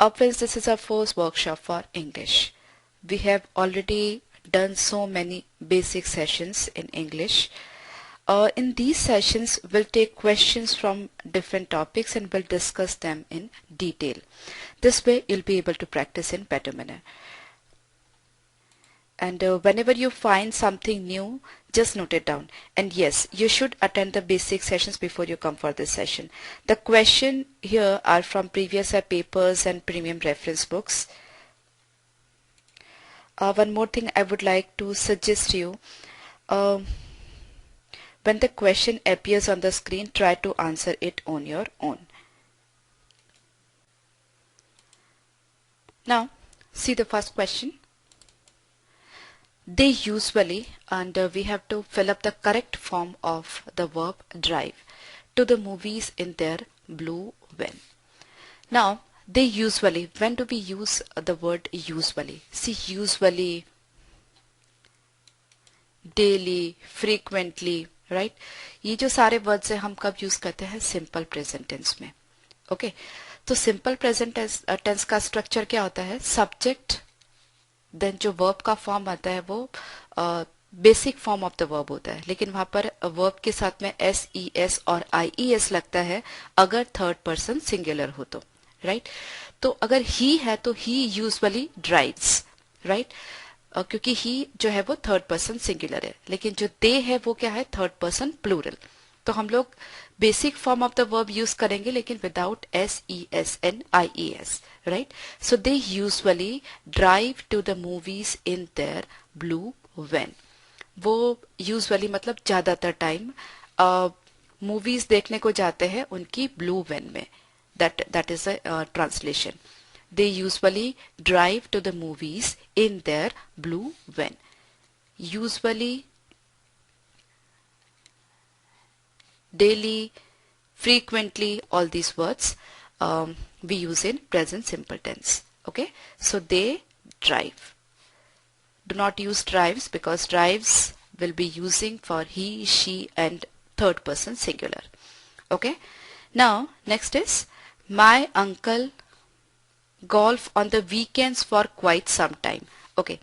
Friends, this is our first workshop for English. We have already done so many basic sessions in English. In these sessions, we'll take questions from different topics and we'll discuss them in detail. This way, you'll be able to practice in better manner. And whenever you find something new, just note it down. And yes, you should attend the basic sessions before you come for this session. The question here are from previous year papers and premium reference books. One more thing I would like to suggest you. When the question appears on the screen, try to answer it on your own. Now, see the first question. They usually, and we have to fill up the correct form of the verb drive to the movies in their blue van. Now, they usually, when do we use the word usually? See, usually, daily, frequently, right? ये जो सारे words है हम कब use करते हैं? Simple present tense में. Okay, तो सिंपल प्रेजेंट टेंस का स्ट्रक्चर क्या होता है? सब्जेक्ट, देन जो वर्ब का फॉर्म आता है वो basic form of the verb होता है, लेकिन वहां पर वर्ब के साथ में एस ई एस और आई ई एस लगता है अगर थर्ड पर्सन सिंगुलर हो तो, राइट? तो अगर ही है तो ही यूजुअली ड्राइव्स, राइट? क्योंकि ही जो है वो थर्ड पर्सन सिंगुलर है, लेकिन जो दे है वो क्या है? Third person plural. तो हम लोग basic form of the verb use करेंगे लेकिन without S E S N I E S, right? So they usually drive to the movies in their blue van. वो यूजुअली मतलब ज्यादातर टाइम मूवीज देखने को जाते हैं उनकी ब्लू वैन में. That is a translation. They usually drive to the movies in their blue van. Usually, daily, frequently, all these words we use in present simple tense. Okay, so they drive. Do not use drives because drives will be using for he, she and third person singular. Okay, now next is my uncle golf on the weekends for quite some time. Okay,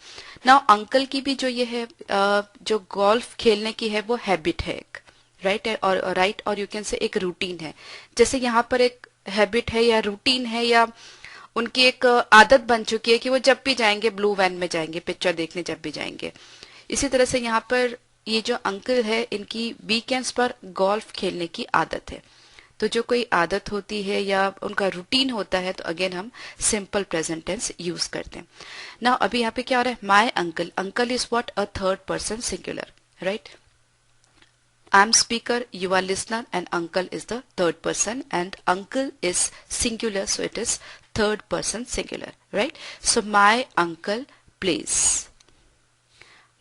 now uncle की भी जो ये है जो golf खेलने की है वो habit है एक, right? और you can say एक routine है. जैसे यहाँ पर एक habit है या routine है या उनकी एक आदत बन चुकी है कि वो जब भी जाएंगे ब्लू वैन में जाएंगे पिक्चर देखने, जब भी जाएंगे. इसी तरह से यहाँ पर ये जो अंकल है इनकी वीकेंड्स पर गोल्फ खेलने की आदत है. तो जो कोई आदत होती है या उनका रूटीन होता है तो अगेन हम सिंपल प्रेजेंट टेंस यूज करते हैं. नाउ अभी यहाँ पे क्या हो रहा है? My uncle. Uncle is what? A third person singular, right? I am speaker, you are listener and uncle is the third person and uncle is singular, so it is third person singular, right? So my uncle plays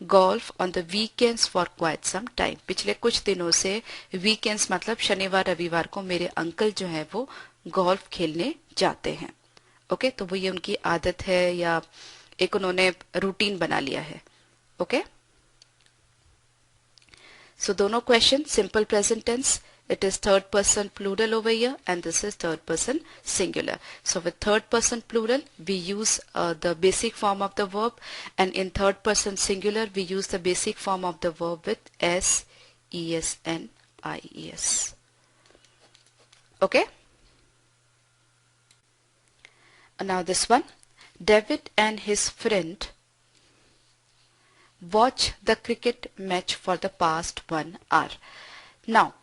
golf on the weekends for quite some time. पिछले कुछ दिनों से weekends मतलब शनिवार रविवार को मेरे uncle जो है वो गोल्फ खेलने जाते हैं. ओके, तो वो ये उनकी आदत है या एक उन्होंने रूटीन बना लिया है. ओके, सो दोनों question simple present tense. It is third person plural over here and this is third person singular. So with third person plural we use the basic form of the verb, and in third person singular we use the basic form of the verb with S, E, S, N, I, E, S. Okay? And now this one. David and his friend watch the cricket match for the past 1 hour. Now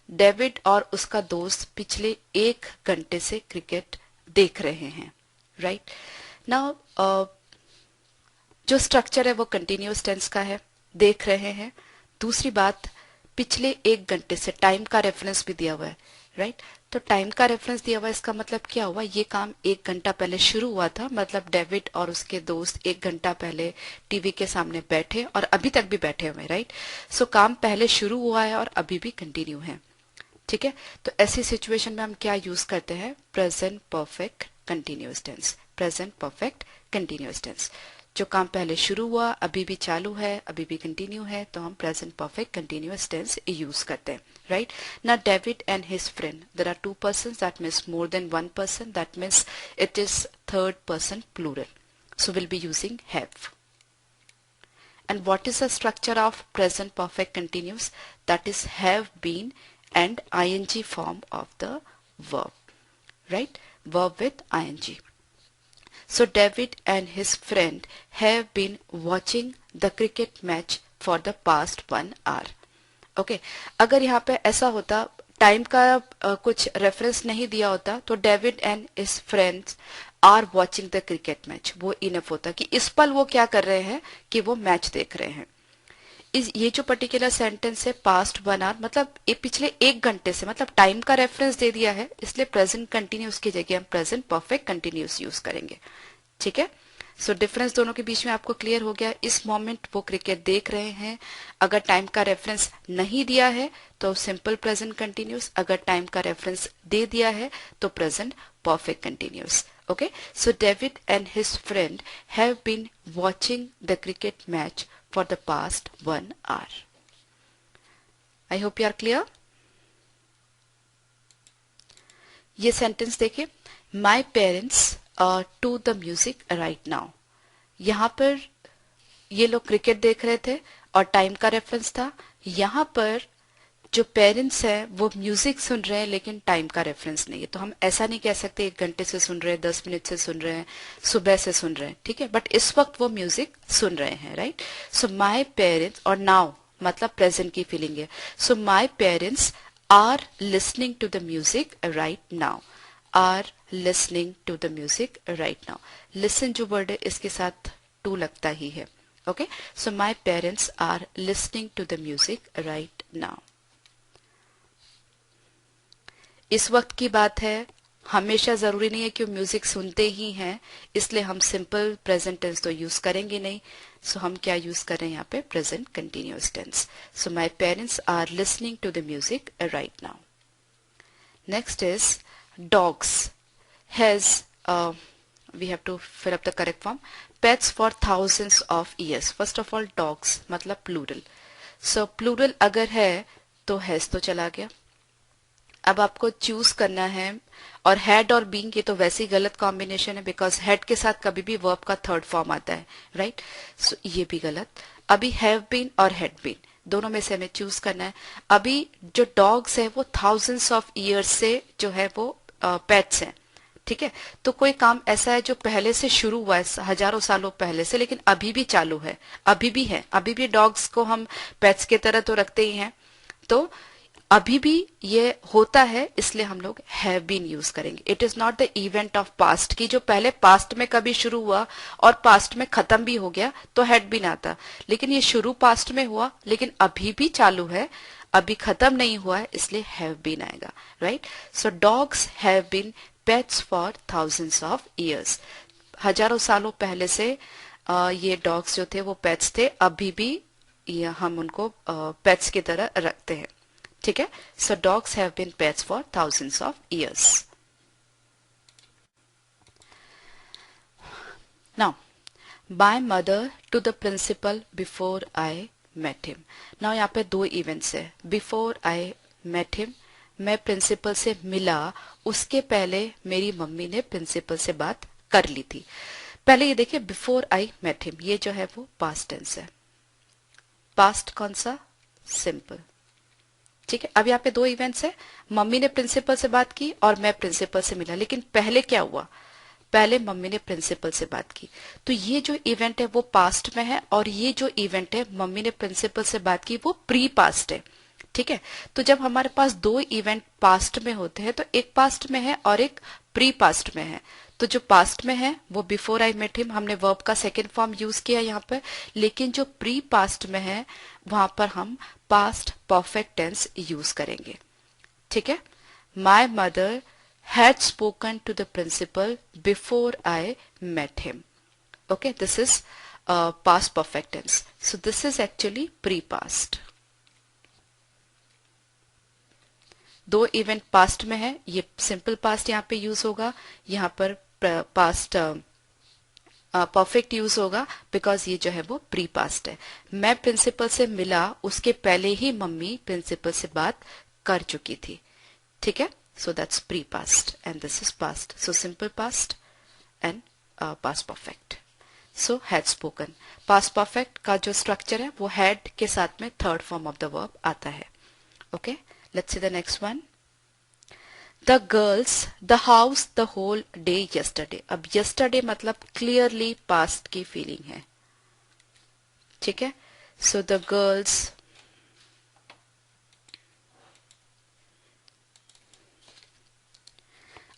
David और उसका दोस्त पिछले 1 घंटे से cricket देख रहे हैं, right? Now जो स्ट्रक्चर है वो कंटिन्यूअस टेंस का है, देख रहे हैं. दूसरी बात, पिछले 1 घंटे से टाइम का रेफरेंस भी दिया हुआ है, राइट? तो टाइम का रेफरेंस दिया हुआ है, इसका मतलब क्या हुआ? ये काम 1 घंटा पहले शुरू हुआ था, मतलब डेविड और उसके दोस्त 1 घंटा पहले टीवी के सामने बैठे और अभी तक भी बैठे हुए, राइट? सो काम पहले शुरू हुआ है और अभी भी कंटिन्यू है. ठीक है, तो ऐसी सिचुएशन में हम क्या यूज करते हैं? Present perfect continuous tense. Present perfect continuous tense. जो काम पहले शुरू हुआ अभी भी चालू है, अभी भी कंटिन्यू है, तो हम present perfect continuous tense use करते हैं, राइट। ना David and his friend, there are two persons, that means more than one person, that means it is third person plural, so we'll be using have. And what is the structure of present perfect continuous? That is have been and ing form of the verb, right? Verb with ing. So David and his friend have been watching the cricket match for the past 1 hour. Okay, अगर यहाँ पे ऐसा होता, time का कुछ reference नहीं दिया होता, तो David and his friends are watching the cricket match, वो इनफ होता कि इस पल वो क्या कर रहे हैं कि वो मैच देख रहे हैं। ये जो पर्टिकुलर सेंटेंस है पास्ट 1 आवर, मतलब ये पिछले 1 घंटे से, मतलब टाइम का रेफरेंस दे दिया है, इसलिए प्रेजेंट कंटिन्यूस की जगह हम प्रेजेंट परफेक्ट कंटिन्यूस यूज करेंगे, ठीक है। सो डिफरेंस दोनों के बीच में आपको क्लियर हो गया। इस मोमेंट वो क्रिकेट देख रहे हैं, अगर टाइम का रेफरेंस नहीं दिया है तो सिंपल प्रेजेंट कंटिन्यूस, अगर टाइम का रेफरेंस दे दिया है तो present perfect continuous. Okay, so David and his friend have been watching the cricket match for the past 1 hour. I hope you are clear. ये सेंटेंस देखिए, My parents to the music right now. यहाँ पर ये लोग cricket देख रहे थे और टाइम का रेफरेंस था। यहाँ पर जो पेरेंट्स हैं वो म्यूजिक सुन रहे हैं लेकिन टाइम का रेफरेंस नहीं है, तो हम ऐसा नहीं कह सकते 1 घंटे से सुन रहे हैं, 10 मिनट से सुन रहे हैं, सुबह से सुन रहे हैं, ठीक है, बट इस वक्त वो म्यूजिक सुन रहे हैं, राइट। सो माय पेरेंट्स, और नाउ मतलब प्रेजेंट की फीलिंग है, so my parents are listening to the music right now, are listening to the music right now. Listen जो वर्ड है इसके साथ टू लगता ही है, okay. So my parents are listening to the music right now. इस वक्त की बात है, हमेशा जरूरी नहीं है कि वो म्यूजिक सुनते ही हैं, इसलिए हम सिंपल प्रेजेंट टेंस तो यूज करेंगे नहीं। सो हम क्या यूज कर रहे हैं यहाँ पे, present continuous tense. So my parents are listening to the music right now. Next is dogs has, we have to fill up the correct form, pets for thousands of years. first of all dogs मतलब plural, so plural अगर है तो has तो चला गया। अब आपको choose करना है, और हैड और बीइंग ये तो वैसे ही गलत कॉम्बिनेशन है, बिकॉज हैड के साथ कभी भी वर्ब का थर्ड फॉर्म आता है, राइट। सो ये भी गलत। अभी हैव बीन और हैड बीन दोनों में से हमें चूज करना है। अभी जो डॉग्स है वो थाउजेंड्स ऑफ ईयर्स से जो है वो पेट्स हैं, ठीक है। तो कोई काम ऐसा है जो पहले से शुरू हुआ है, हजारों सालों पहले से, लेकिन अभी भी चालू है, अभी भी है, अभी भी डॉग्स को हम पेट्स की तरह तो रखते ही हैं, तो अभी भी ये होता है, इसलिए हम लोग हैव बीन यूज करेंगे। It is not the event of past की जो पहले पास्ट में कभी शुरू हुआ और पास्ट में खत्म भी हो गया तो हैड बीन आता, लेकिन ये शुरू पास्ट में हुआ लेकिन अभी भी चालू है, अभी खत्म नहीं हुआ है, इसलिए हैव बीन आएगा, right. So dogs have been pets for thousands of years, हजारों सालों पहले से ये डॉग्स जो थे वो पेट्स थे, अभी भी हम उनको पेट्स की तरह रखते हैं, ठीक है। So dogs have been pets for thousands of years. Now my mother to the principal before I met him. Now यहाँ पे दो इवेंट्स है, बिफोर आई मेट हिम, मैं प्रिंसिपल से मिला, उसके पहले मेरी मम्मी ने प्रिंसिपल से बात कर ली थी। पहले ये देखिए बिफोर आई मेट हिम, ये जो है वो पास्ट टेंस है, पास्ट कौन सा, सिंपल, ठीक है। अब यहाँ पे दो इवेंट्स है, मम्मी ने प्रिंसिपल से बात की और मैं प्रिंसिपल से मिला, लेकिन पहले क्या हुआ, पहले मम्मी ने प्रिंसिपल से बात की, तो ये जो इवेंट है वो पास्ट में है, और ये जो इवेंट है मम्मी ने प्रिंसिपल से बात की वो प्री पास्ट है, ठीक है। तो जब हमारे पास दो इवेंट पास्ट में होते हैं तो एक पास्ट में है और एक प्री पास्ट में है, तो जो पास्ट में है वो बिफोर आई मेट हिम, हमने वर्ब का सेकेंड फॉर्म यूज किया यहाँ पर, लेकिन जो प्री पास्ट में है वहां पर हम पास्ट परफेक्ट टेंस यूज करेंगे, ठीक है। My mother had spoken to the principal before I met him, okay, this is past perfect tense, so this is actually pre past. दो इवेंट पास्ट में है, ये सिंपल पास्ट यहाँ पे use होगा, यहाँ पर पास्ट परफेक्ट यूज होगा बिकॉज ये जो है वो प्री पास्ट है। मैं प्रिंसिपल से मिला, उसके पहले ही मम्मी प्रिंसिपल से बात कर चुकी थी। ठीक है, so that's pre past and this is past, so simple past and past perfect. So had spoken. Past perfect का जो स्ट्रक्चर है वो हैड के साथ में third form of the verb आता है। Okay, let's see the next one. The girls the house the whole day yesterday. अब यस्टरडे मतलब क्लियरली पास्ट की फीलिंग है। ठीक है, सो द गर्ल्स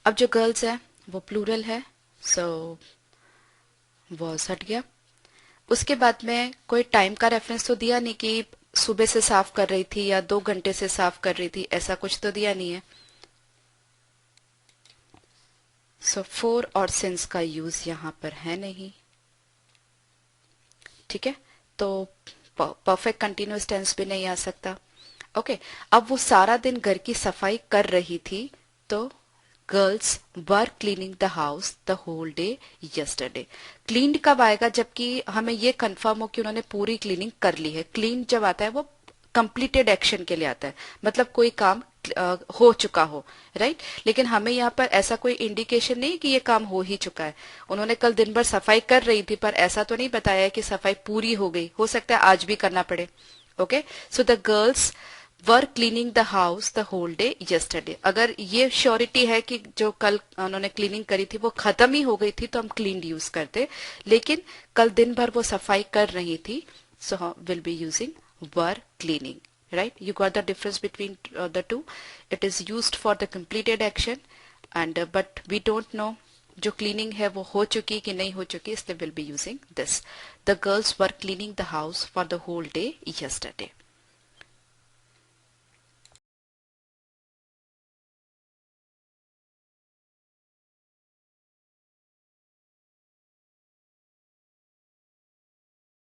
अब जो गर्ल्स है वो प्लूरल है, सो वॉज हट गया। उसके बाद में कोई टाइम का रेफरेंस तो दिया नहीं कि सुबह से साफ कर रही थी या 2 घंटे से साफ कर रही थी, ऐसा कुछ तो दिया नहीं है। सो फोर और सिंस का यूज यहां पर है नहीं। ठीक है, तो परफेक्ट कंटिन्यूअस टेंस भी नहीं आ सकता। ओके, अब वो सारा दिन घर की सफाई कर रही थी, तो girls were cleaning the house the whole day yesterday. Cleaned कब आएगा, जबकि हमें ये कंफर्म हो कि उन्होंने पूरी क्लीनिंग कर ली है। क्लीन जब आता है वो कंप्लीटेड एक्शन के लिए आता है, मतलब कोई काम हो चुका हो, राइट। लेकिन हमें यहाँ पर ऐसा कोई इंडिकेशन नहीं कि ये काम हो ही चुका है। उन्होंने कल दिन भर सफाई कर रही थी, पर ऐसा तो नहीं बताया कि सफाई पूरी हो गई, हो सकता है आज भी करना पड़े। Okay, so the girls were cleaning the house the whole day yesterday. अगर ये श्योरिटी है कि जो कल उन्होंने क्लीनिंग करी थी वो खत्म ही हो गई थी तो हम क्लीन्ड यूज करते, लेकिन कल दिन भर वो सफाई कर रही थी, so will be using were cleaning, right? You got the difference between the two. It is used for the completed action and but we don't know जो cleaning है वो हो चुकी कि नहीं हो चुकी, इसलिए will be using this. The girls were cleaning the house for the whole day yesterday.